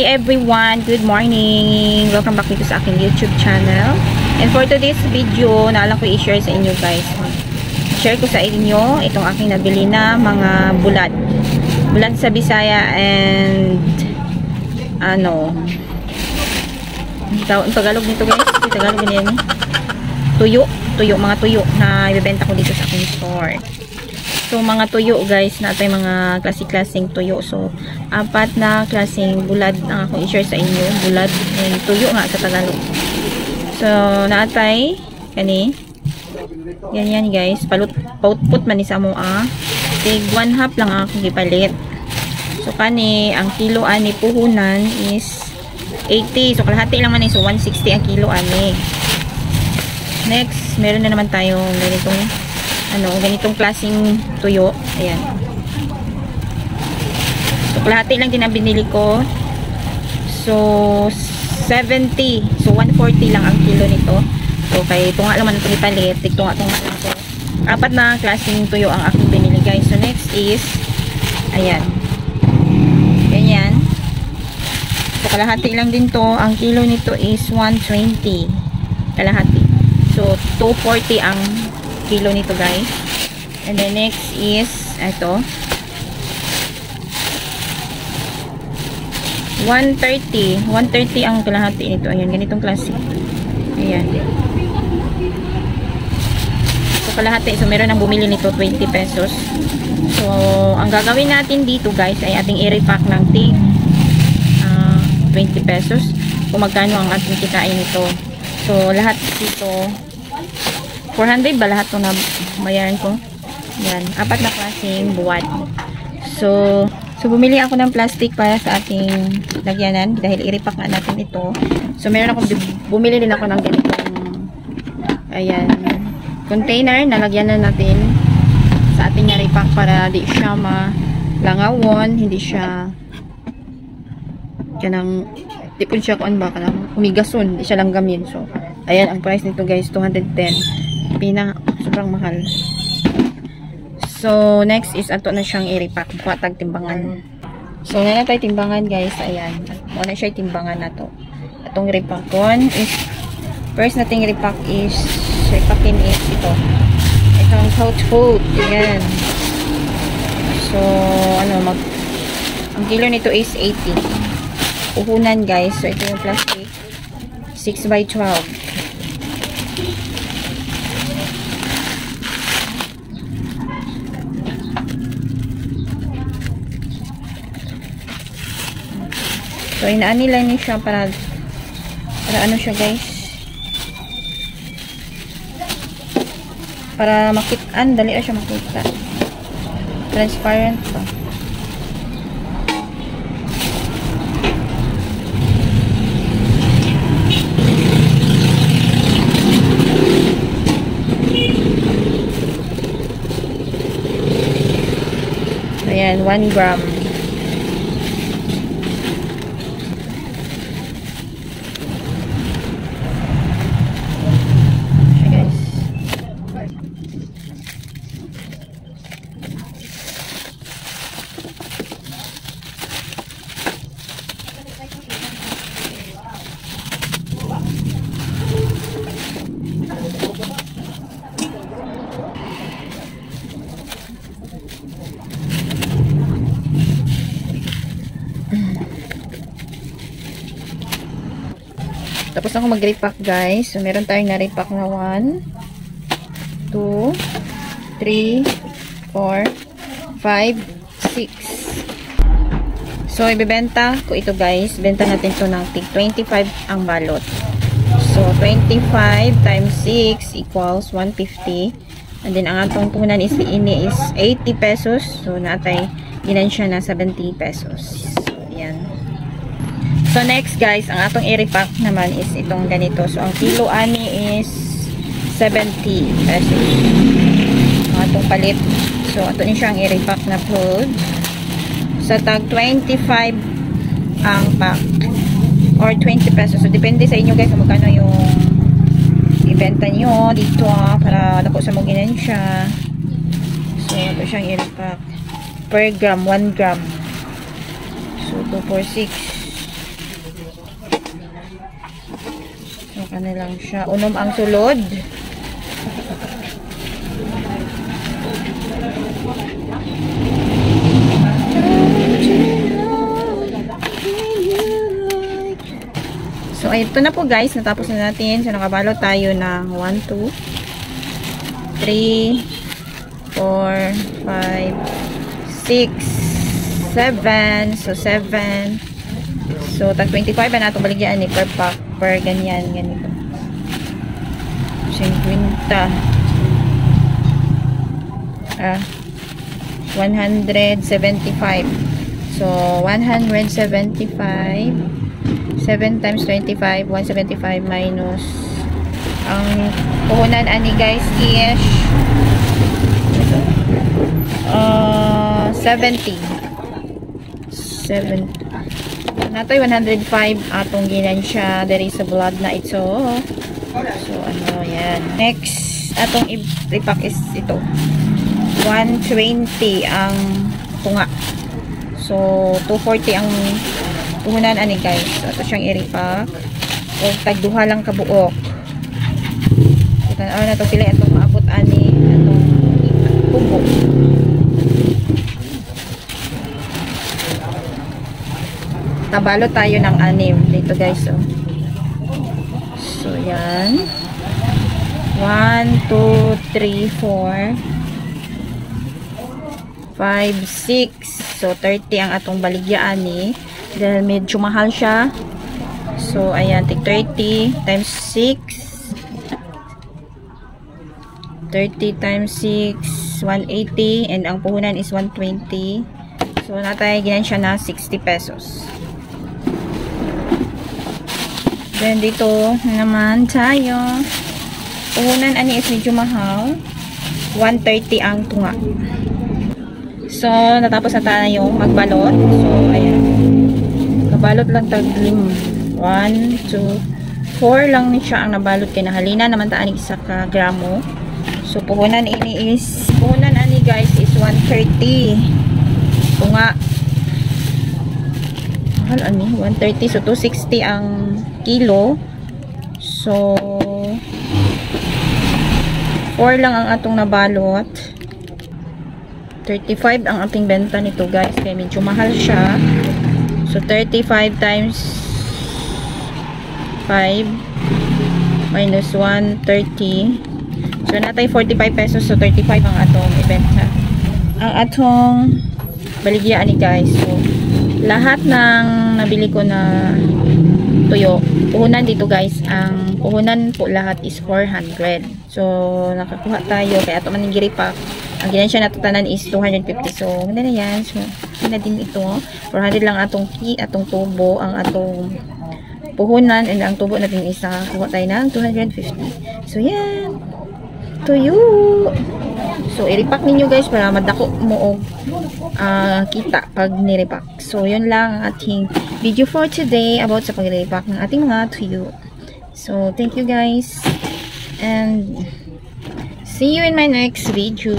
Hi everyone, good morning. Welcome back dito sa aking YouTube channel. And for today's video, naalang ko i-share sa inyo guys. Share ko sa inyo itong aking nabili na mga bulad. Bulad sa Bisaya and Tagalog nito guys. Tagalog nito. Tuyo, mga tuyo na ibebenta ko dito sa aking store. So, mga tuyo guys, natay mga klase-klaseng tuyo. So, 4 na klaseng bulad ang akong i-share sa inyo. Bulad and tuyo nga sa Tagalog. So, natay kani. Yan guys. Pautput man ni sa mo Tig 1/2 lang ang akong gipalit. So, kani, ang kilo ani puhunan is 80. So, kalahati lang man so 160 ang kilo ani. Next, meron na naman tayong ganitong klaseng tuyo. Ayan. So, kalahati lang din ang binili ko. So, 70. So, 140 lang ang kilo nito. So, kay tunga naman ito ipalit. Tunga lang ito. 4 na klaseng tuyo ang aking binili guys. So, next is ayan. Ganyan. So, kalahati lang din to. Ang kilo nito is 120. Kalahati. So, 240 ang kilo nito guys. And then next is ito 130 ang kalahati nito. Ayan, ganitong klase. Ayan. So kalahati. So meron ang bumili nito 20 pesos. So ang gagawin natin dito guys ay ating i-repack ng tig 20 pesos kung magkano ang ating kitain nito. So lahat dito 400 ba lahat itong nabayaran ko? Yan. 4 na klaseng buwad. So bumili ako ng plastic para sa ating lagyanan dahil i-repack nga natin ito. So, meron akong bumili din ako ng ganitong ayan, container na lagyanan natin sa ating na-repack para di siya malangawon, hindi siya di po siya kuan ba humigason, di siya langgamin. So, ayan ang price nito guys, 210. Sobrang mahal. So, next is ato na siyang i-repack. Tag timbangan. So, na tayo timbangan guys. Ayan. Muna siya timbangan na to. Atong repakon is first nating repack is repackin is ito. Itong couch food. Ayan. So, ang kilo nito is 80. Puhunan guys. So, ito yung plastic. 6x12. So, inaan nila niya siya para ano siya guys, para makitaan, dali siya makita, transparent pa. Ayan, 1 gram. Tapos ako mag-repack guys. So, meron tayong na-repack na 1, 2, 3, 4, 5, 6. So, ibebenta ko ito guys. Benta natin ito ng tig 25 ang balot. So, 25 times 6 equals 150. And then, ang atong punan is 80 pesos. So, natay ginansya na 70 pesos. So, yan. So, next guys, ang atong i-repack naman is itong ganito. So, ang kilo ani is 70 pesos. Ang atong palit. So, ato ni siyang i-repack na food. Sa tag 25 ang pack. Or 20 pesos. So, depende sa inyo guys kung magkano yung ibenta nyo dito para dako sa maginan siya. So, ato siyang i-repack. Per gram, 1 gram. So, 2, 4, 6. So, ano lang siya. Unom ang sulod. So, ito na po guys. Natapos na natin. So, nakabalot tayo ng 1, 2, 3, 4, 5, 6, 7. So, 7. So, tag 25 na ito baligyan per pack. Per ganyan. Ganito. 50. 175. So, 175. 7 times 25. 175 minus. Ang puhunan ani guys is 70. 70. Natoy 105 atong ginansya there is a blood na ito. So ano yan. Next atong i-repack is ito. 120 ang tunga. So 240 ang puhunan ani guys. So ito siyang i-repack. O tagduha lang kabuok. So tanaw na to pila atong maabot ani atong tubo. Tabalo tayo ng 6 dito guys. So yan. 1, 2, 3, 4, 5, 6. So 30 ang atong baligyaan ni. Dahil medyo mahal siya. So ayan, tig 30 times 6. 30 times 6, 180. And ang puhunan is 120. So natay ginan siya na 60 pesos. Then dito naman tayo. Puhunan ani is medyo mahal. 130 ang tunga. So natapos na tayo magbalot. So ayan. Nabalot lang tag 5. 1, 2, 4 lang ni siya ang nabalot kay nahalina naman ta ani isa ka gramo. So puhunan ini is puhunan ani guys is 130. Tunga. Mahal ani 130 so 260 ang kilo. So 4 lang ang atong nabalot. 35 ang ating benta nito guys kaya medyo mahal siya. So 35 times 5 minus 130. So natay 45 pesos. So 35 ang atong ibenta. Ang atong baligyan ni guys. So lahat ng nabili ko na tuyo, puhunan dito guys, ang puhunan po lahat is 400. So nakakuha tayo kaya ato man ng giripak. Ang ginansya na tutanan is 250. So ganda na yan. So na din ito 400 lang atong atong tubo ang atong puhunan, and ang tubo natin is nakakuha tayo ng 250. So yan, tuyo. So i-repack ninyo guys para madako mo og kita pag ni-repack. So yun lang ang ating video for today about sa pag-repack ng ating mga tuyo. So thank you guys and see you in my next video.